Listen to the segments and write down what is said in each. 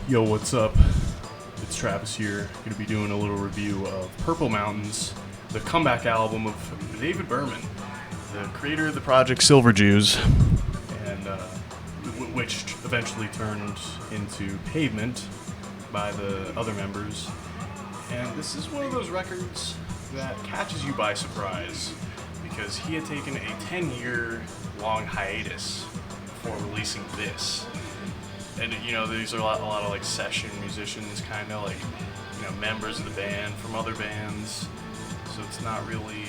Yo, what's up? It's Travis here. Going to be doing a little review of Purple Mountains, the comeback album of David Berman, the creator of the project Silver Jews, and which eventually turned into Pavement by the other members. And this is one of those records that catches you by surprise because he had taken a 10-year long hiatus before releasing this. And these are a lot of like session musicians, kind of like members of the band from other bands. So it's not really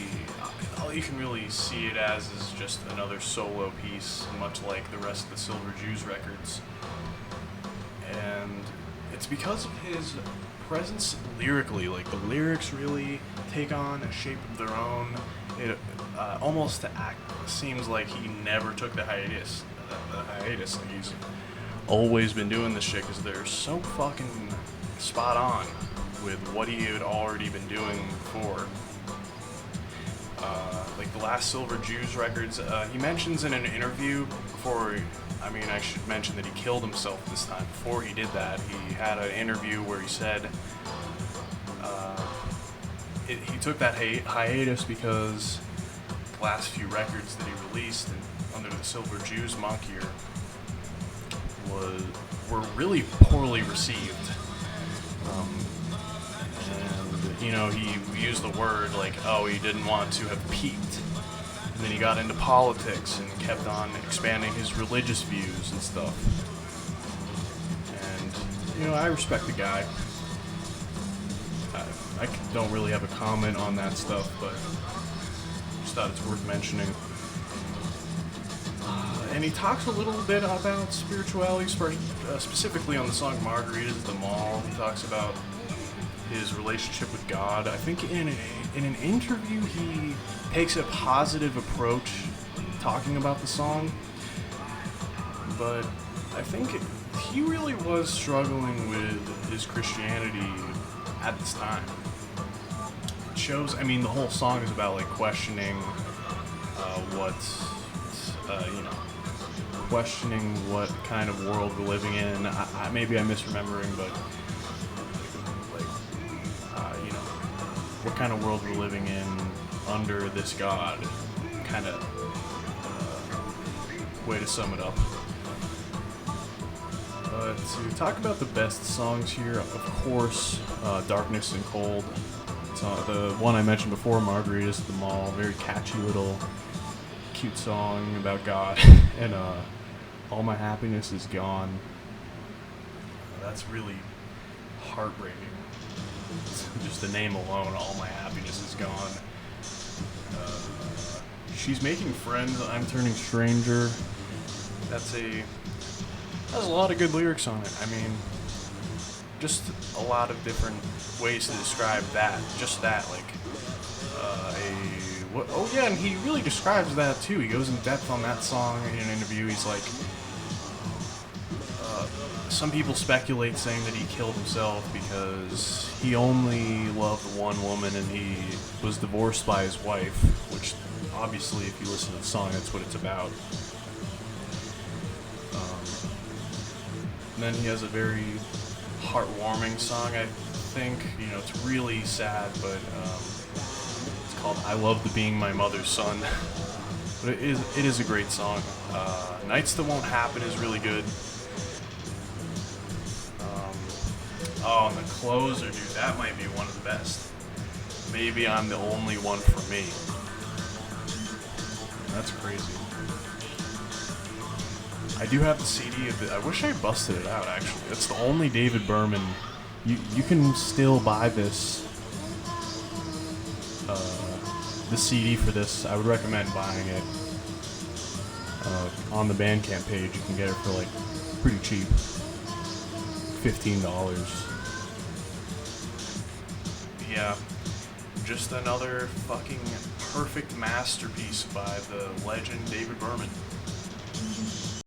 all you can really see it as is just another solo piece, much like the rest of the Silver Jews records. And it's because of his presence lyrically, like the lyrics really take on a shape of their own. It almost seems like he never took the hiatus. Like he's always been doing this shit because they're so fucking spot on with what he had already been doing before. Like the last Silver Jews records, he mentions in an interview I should mention that he killed himself this time. Before he did that, he had an interview where he said he took that hiatus because the last few records that he released under the Silver Jews moniker were really poorly received. And he used the word like, he didn't want to have peaked. And then he got into politics and kept on expanding his religious views and stuff. And, I respect the guy. I don't really have a comment on that stuff, but just thought it's worth mentioning. And he talks a little bit about spirituality, specifically on the song Margaritas at the Mall. He talks about his relationship with God. I think in an interview he takes a positive approach talking about the song, but I think he really was struggling with his Christianity at this time. It shows, the whole song is about like questioning questioning what kind of world we're living in. Maybe I'm misremembering, but what kind of world we're living in under this God, kind of way to sum it up. To talk about the best songs here, of course, Darkness and Cold. It's the one I mentioned before, Margaritas at the Mall, very catchy little cute song about God. And All My Happiness Is Gone. That's really heartbreaking. Just the name alone, All My Happiness Is Gone. She's Making Friends, I'm Turning Stranger. Has a lot of good lyrics on it. Just a lot of different ways to describe that. Just that, and he really describes that too. He goes in depth on that song in an interview. He's like, some people speculate saying that he killed himself because he only loved one woman and he was divorced by his wife, which obviously if you listen to the song, that's what it's about. And then he has a very heartwarming song, I think. It's really sad, but it's called I Love the Being My Mother's Son. But it is a great song. Nights That Won't Happen is really good. And the closer, dude, that might be one of the best. Maybe I'm the only one for me. That's crazy. I do have the CD of it. I wish I busted it out, actually. It's the only David Berman. You can still buy this. The CD for this, I would recommend buying it on the Bandcamp page. You can get it for pretty cheap, $15. Yeah, just another fucking perfect masterpiece by the legend David Berman.